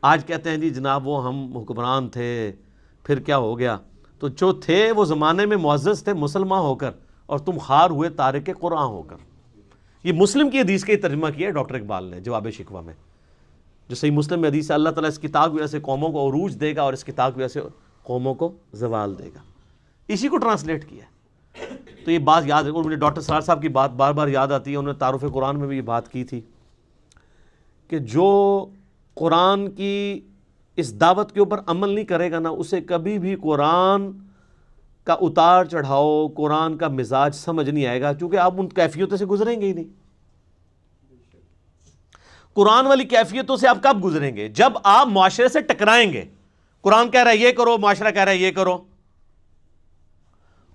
آج کہتے ہیں جی جناب وہ ہم حکمران تھے پھر کیا ہو گیا. تو جو تھے وہ زمانے میں معزز تھے مسلمان ہو کر، اور تم خار ہوئے تارک قرآن ہو کر. یہ مسلم کی حدیث کا ترجمہ کیا ہے ڈاکٹر اقبال نے جواب شکوہ میں، جو صحیح مسلم میں حدیث ہے اللہ تعالیٰ اس کتاب کی وجہ سے قوموں کو عروج دے گا اور اس کتاب کی وجہ سے قوموں کو زوال دے گا. اسی کو ٹرانسلیٹ کیا ہے. تو یہ بات یاد رکھو. مجھے ڈاکٹر سرار صاحب کی بات بار بار یاد آتی ہے، انہوں نے تعارف قرآن میں بھی یہ بات کی تھی کہ جو قرآن کی اس دعوت کے اوپر عمل نہیں کرے گا نا، اسے کبھی بھی قرآن کا اتار چڑھاؤ، قرآن کا مزاج سمجھ نہیں آئے گا، کیونکہ آپ ان کیفیتوں سے گزریں گے ہی نہیں. قرآن والی کیفیتوں سے آپ کب گزریں گے؟ جب آپ معاشرے سے ٹکرائیں گے. قرآن کہہ رہا ہے یہ کرو، معاشرہ کہہ رہا ہے یہ کرو،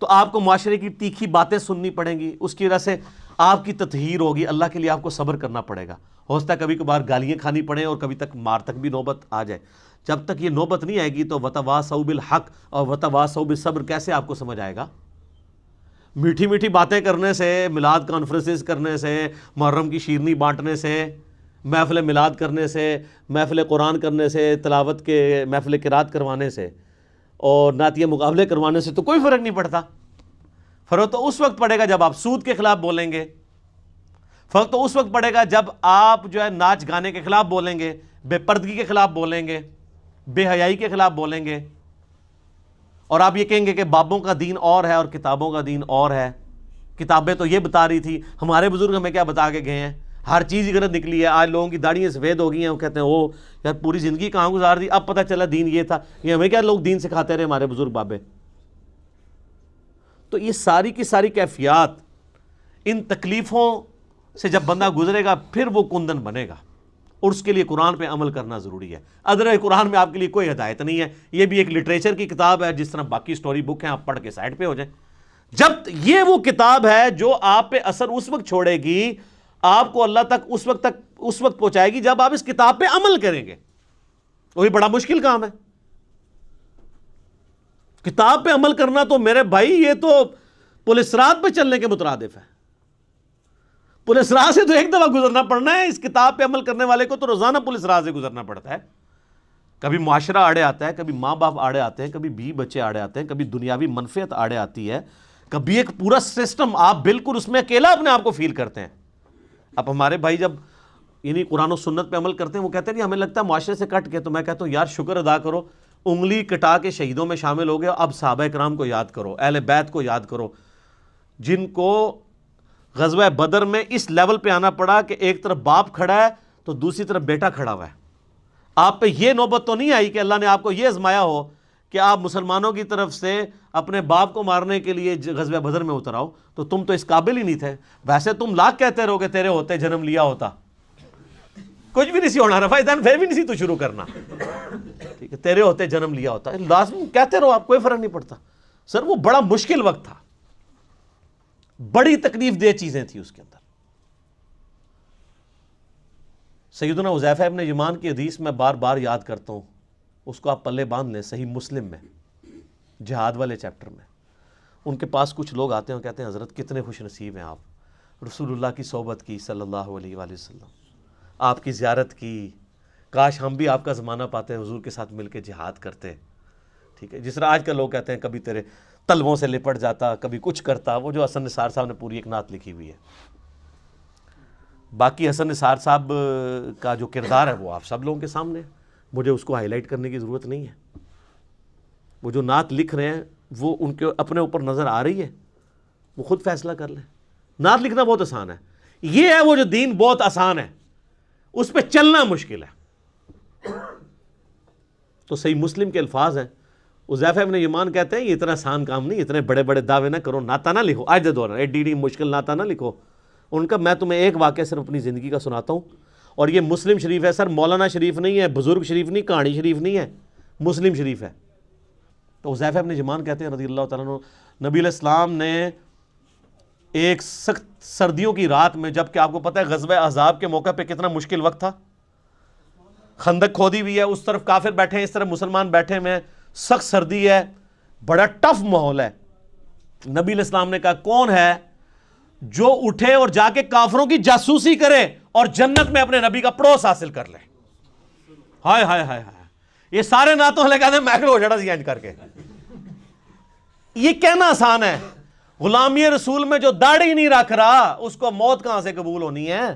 تو آپ کو معاشرے کی تیکھی باتیں سننی پڑیں گی. اس کی وجہ سے آپ کی تطہیر ہوگی. اللہ کے لیے آپ کو صبر کرنا پڑے گا. ہو سکتا ہے کبھی کبھار گالیاں کھانی پڑیں اور کبھی تک مار تک بھی نوبت آ جائے. جب تک یہ نوبت نہیں آئے گی تو وتواصوا بالحق اور وتواصوا بالصبر کیسے آپ کو سمجھ آئے گا؟ میٹھی میٹھی باتیں کرنے سے، میلاد کانفرنسز کرنے سے، محرم کی شیرنی بانٹنے سے، محفل میلاد کرنے سے، محفل قرآن کرنے سے، تلاوت کے محفل قرات کروانے سے اور نعتیہ مقابلے کروانے سے تو کوئی فرق نہیں پڑتا. فرق تو اس وقت پڑے گا جب آپ سود کے خلاف بولیں گے. فرق تو اس وقت پڑے گا جب آپ جو ہے ناچ گانے کے خلاف بولیں گے، بے پردگی کے خلاف بولیں گے، بے حیائی کے خلاف بولیں گے، اور آپ یہ کہیں گے کہ بابوں کا دین اور ہے اور کتابوں کا دین اور ہے. کتابیں تو یہ بتا رہی تھی، ہمارے بزرگ ہمیں کیا بتا کے گئے ہیں؟ ہر چیز ہی غلط نکلی ہے. آج لوگوں کی داڑیاں سفید ہو گئی ہیں، وہ کہتے ہیں او یار پوری زندگی کہاں گزار دی، اب پتہ چلا دین یہ تھا. یہ ہمیں کیا لوگ دین سکھاتے رہے ہمارے بزرگ بابے. تو یہ ساری کی ساری کیفیات، ان تکلیفوں سے جب بندہ گزرے گا پھر وہ کندن بنے گا، اور اس کے لیے قرآن پہ عمل کرنا ضروری ہے. ادر قرآن میں آپ کے لیے کوئی ہدایت نہیں ہے. یہ بھی ایک لٹریچر کی کتاب ہے، جس طرح باقی سٹوری بک ہیں، آپ پڑھ کے سائڈ پہ ہو جائیں. جب یہ وہ کتاب ہے جو آپ پہ اثر اس وقت چھوڑے گی، آپ کو اللہ تک اس وقت پہنچائے گی جب آپ اس کتاب پہ عمل کریں گے. وہی بڑا مشکل کام ہے. کتاب پہ عمل کرنا تو میرے بھائی یہ تو پولیس رات پہ چلنے کے مترادف ہے. پولیس راہ سے تو ایک دفعہ گزرنا پڑنا ہے. اس کتاب پہ عمل کرنے والے کو تو روزانہ پولیس راہ سے گزرنا پڑتا ہے. کبھی معاشرہ آڑے آتا ہے، کبھی ماں باپ آڑے آتے ہیں، کبھی بیوی بچے آڑے آتے ہیں، کبھی دنیاوی منفعت آڑے آتی ہے، کبھی ایک پورا سسٹم آپ بالکل اس میں اکیلا اپنے آپ کو فیل کرتے ہیں. اب ہمارے بھائی جب یعنی قرآن و سنت پہ عمل کرتے ہیں، وہ کہتے ہیں ہمیں لگتا ہے معاشرے سے کٹ کے. تو میں کہتا ہوں یار شکر ادا کرو، انگلی کٹا کے شہیدوں میں شامل ہو گئے. اب صحابہ کرام کو یاد کرو، اہل بیت کو یاد کرو، جن کو غزوہ بدر میں اس لیول پہ آنا پڑا کہ ایک طرف باپ کھڑا ہے تو دوسری طرف بیٹا کھڑا ہوا ہے. آپ پہ یہ نوبت تو نہیں آئی کہ اللہ نے آپ کو یہ آزمایا ہو کہ آپ مسلمانوں کی طرف سے اپنے باپ کو مارنے کے لیے غزوہ بدر میں اتر آؤ. تو تم تو اس قابل ہی نہیں تھے. ویسے تم لاکھ کہتے رہو کہ تیرے ہوتے جنم لیا ہوتا، کچھ بھی نہیں سی ہونا. رفع دین پھر بھی نہیں سی تو شروع کرنا، ٹھیک ہے، تیرے ہوتے جنم لیا ہوتا. لازم کہتے رہو، آپ کوئی فرق نہیں پڑتا. سر وہ بڑا مشکل وقت تھا، بڑی تکلیف دہ چیزیں تھیں اس کے اندر. سیدنا حذیفہ ابن یمان کی حدیث میں بار بار یاد کرتا ہوں، اس کو آپ پلے باندھ لیں. صحیح مسلم میں جہاد والے چیپٹر میں ان کے پاس کچھ لوگ آتے ہیں اور کہتے ہیں حضرت کتنے خوش نصیب ہیں آپ، رسول اللہ کی صحبت کی صلی اللہ علیہ وآلہ وسلم، آپ کی زیارت کی، کاش ہم بھی آپ کا زمانہ پاتے ہیں، حضور کے ساتھ مل کے جہاد کرتے. ٹھیک ہے، جس طرح آج کل لوگ کہتے ہیں کبھی تیرے تلووں سے لپٹ جاتا، کبھی کچھ کرتا. وہ جو حسن نثار صاحب نے پوری ایک نعت لکھی ہوئی ہے. باقی حسن نثار صاحب کا جو کردار ہے وہ آپ سب لوگوں کے سامنے ہے، مجھے اس کو ہائی لائٹ کرنے کی ضرورت نہیں ہے. وہ جو نعت لکھ رہے ہیں وہ ان کے اپنے اوپر نظر آ رہی ہے، وہ خود فیصلہ کر لیں. نعت لکھنا بہت آسان ہے، یہ ہے وہ جو دین بہت آسان ہے، اس پہ چلنا مشکل ہے. تو صحیح مسلم کے الفاظ ہیں. حذیفہ ابن یمان کہتے ہیں یہ اتنا آسان کام نہیں، اتنے بڑے بڑے دعوے نہ کرو، نعتہ نہ لکھو. آج دے دور ایڈی مشکل نعتہ نہ لکھو. ان کا میں تمہیں ایک واقعہ صرف اپنی زندگی کا سناتا ہوں، اور یہ مسلم شریف ہے. سر مولانا شریف نہیں ہے، بزرگ شریف نہیں، کہانی شریف نہیں ہے، مسلم شریف ہے. تو حذیفہ ابن یمان کہتے ہیں رضی اللہ تعالیٰ عنہ، نبی علیہ السلام نے ایک سخت سردیوں کی رات میں، جب کہ آپ کو پتہ ہے غزوہ احزاب کے موقع پہ کتنا مشکل وقت تھا، خندق کھودی ہوئی ہے، اس طرف کافر بیٹھے ہیں، اس طرف مسلمان بیٹھے ہوئے ہیں، سخت سردی ہے، بڑا ٹف ماحول ہے. نبی علیہ السلام نے کہا کون ہے جو اٹھے اور جا کے کافروں کی جاسوسی کرے اور جنت میں اپنے نبی کا پڑوس حاصل کر لے. ہائے ہائے ہائے ہائے، یہ سارے نعتوں والے کہتے ہیں محل ہو جڑا سی انج کر کے. یہ کہنا آسان ہے. غلامی رسول میں جو داڑھی نہیں رکھ رہا اس کو موت کہاں سے قبول ہونی ہے؟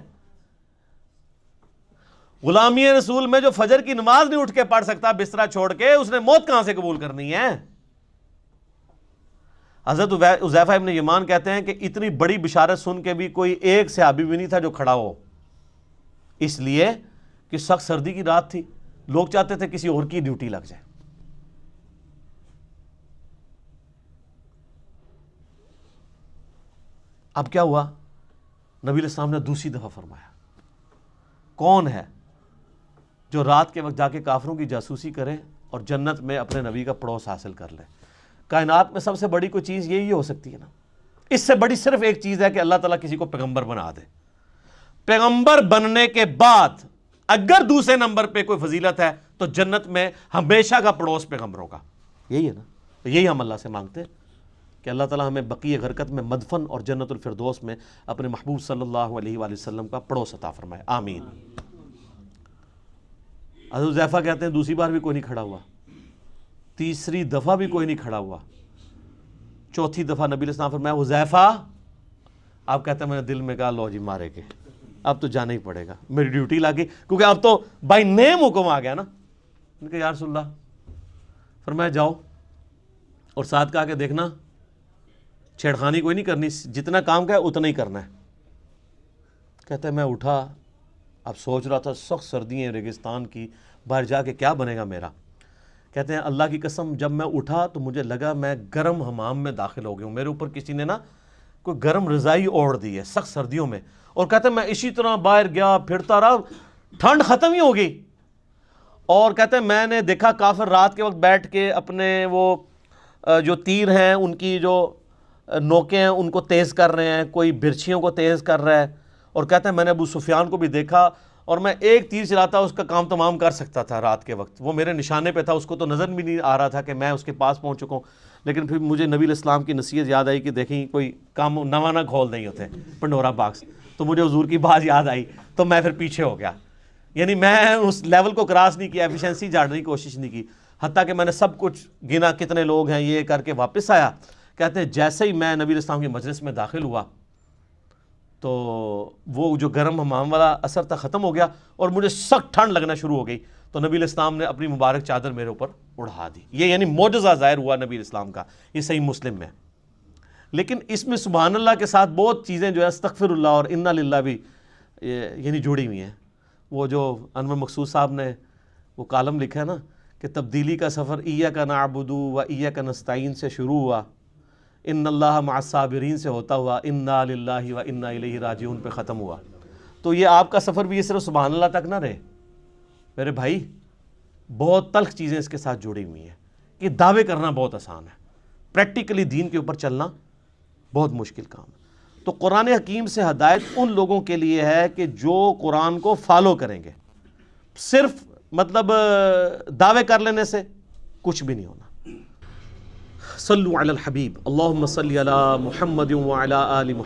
غلامی رسول میں جو فجر کی نماز نہیں اٹھ کے پڑھ سکتا بسترا چھوڑ کے، اس نے موت کہاں سے قبول کرنی ہے؟ حضرت حذیفہ ابن یمان کہتے ہیں کہ اتنی بڑی بشارت سن کے بھی کوئی ایک صحابی بھی نہیں تھا جو کھڑا ہو، اس لیے کہ سخت سردی کی رات تھی، لوگ چاہتے تھے کسی اور کی ڈیوٹی لگ جائے. اب کیا ہوا؟ نبی علیہ السلام نے دوسری دفعہ فرمایا، کون ہے جو رات کے وقت جا کے کافروں کی جاسوسی کرے اور جنت میں اپنے نبی کا پڑوس حاصل کر لے؟ کائنات میں سب سے بڑی کوئی چیز یہی ہو سکتی ہے نا. اس سے بڑی صرف ایک چیز ہے کہ اللہ تعالیٰ کسی کو پیغمبر بنا دے. پیغمبر بننے کے بعد اگر دوسرے نمبر پہ کوئی فضیلت ہے تو جنت میں ہمیشہ کا پڑوس پیغمبروں کا. یہی ہے نا. تو یہی ہم اللہ سے مانگتے ہیں کہ اللہ تعالیٰ ہمیں بقیہ غرقت میں مدفن اور جنت الفردوس میں اپنے محبوب صلی اللہ علیہ وآلہ وسلم کا پڑوس عطا فرمائے. آمین. حضرت حذیفہ کہتے ہیں دوسری بار بھی کوئی نہیں کھڑا ہوا، تیسری دفعہ بھی کوئی نہیں کھڑا ہوا، چوتھی دفعہ نبی علیہ السلام فرمایا حذیفہ. آپ کہتے ہیں میں نے دل میں کہا لو جی مارے کے، اب تو جانا ہی پڑے گا، میری ڈیوٹی لگی، کیونکہ اب تو بائی نیم حکم آ گیا نا. ان کہ یا رسول اللہ. فرمایا جاؤ اور ساتھ کہا کہ دیکھنا چھیڑخانی کوئی نہیں کرنی، جتنا کام کا ہے اتنا ہی کرنا ہے. کہتے ہیں میں اٹھا، اب سوچ رہا تھا سخت سردی ہے ریگستان کی، باہر جا کے کیا بنے گا میرا. کہتے ہیں اللہ کی قسم جب میں اٹھا تو مجھے لگا میں گرم حمام میں داخل ہو گیا ہوں، میرے اوپر کسی نے نا کوئی گرم رضائی اوڑھ دی ہے سخت سردیوں میں. اور کہتے ہیں میں اسی طرح باہر گیا پھرتا رہا، ٹھنڈ ختم ہی ہو گئی. اور کہتے ہیں میں نے دیکھا کافر رات کے وقت بیٹھ کے اپنے وہ جو تیر ہیں ان کی جو نوکیں ہیں ان کو تیز کر رہے ہیں، کوئی برچھیوں کو تیز کر رہا ہے. اور کہتے ہیں میں نے ابو سفیان کو بھی دیکھا، اور میں ایک تیر چلاتا اس کا کام تمام کر سکتا تھا رات کے وقت. وہ میرے نشانے پہ تھا، اس کو تو نظر بھی نہیں آ رہا تھا کہ میں اس کے پاس پہنچ چکا ہوں. لیکن پھر مجھے نبی علیہ السلام کی نصیحت یاد آئی کہ دیکھیں کوئی کام نواں نہ کھول نہیں ہوتے پنڈورا باکس. تو مجھے حضور کی بات یاد آئی تو میں پھر پیچھے ہو گیا. یعنی میں اس لیول کو کراس نہیں کیا، ایفیشنسی جھاڑنے کی کوشش نہیں کی، حتیٰ کہ میں نے سب کچھ گنا کتنے لوگ ہیں یہ کر کے واپس آیا. کہتے ہیں جیسے ہی میں نبی علیہ السلام کی مجلس میں داخل ہوا تو وہ جو گرم حمام والا اثر تھا ختم ہو گیا اور مجھے سخت ٹھنڈ لگنا شروع ہو گئی. تو نبی علیہ السلام نے اپنی مبارک چادر میرے اوپر اڑا دی. یہ یعنی معجزہ ظاہر ہوا نبی علیہ السلام کا. یہ صحیح مسلم میں. لیکن اس میں سبحان اللہ کے ساتھ بہت چیزیں جو ہے استغفر اللہ اور انا للہ بھی یعنی جڑی ہوئی ہیں. وہ جو انور مقصود صاحب نے وہ کالم لکھا ہے نا کہ تبدیلی کا سفر ایاک نعبد و ایاک نستعین سے شروع ہوا، ان اللہ مع الصابرین سے ہوتا ہوا انا للہ و انا الیہ راجعون پہ ختم ہوا. تو یہ آپ کا سفر بھی یہ صرف سبحان اللہ تک نہ رہے میرے بھائی، بہت تلخ چیزیں اس کے ساتھ جڑی ہوئی ہیں. کہ دعوے کرنا بہت آسان ہے، پریکٹیکلی دین کے اوپر چلنا بہت مشکل کام ہے. تو قرآن حکیم سے ہدایت ان لوگوں کے لیے ہے کہ جو قرآن کو فالو کریں گے. صرف مطلب دعوے کر لینے سے کچھ بھی نہیں ہونا. صلو علی الحبیب اللہم صلی علی محمد وعلی آل محمد.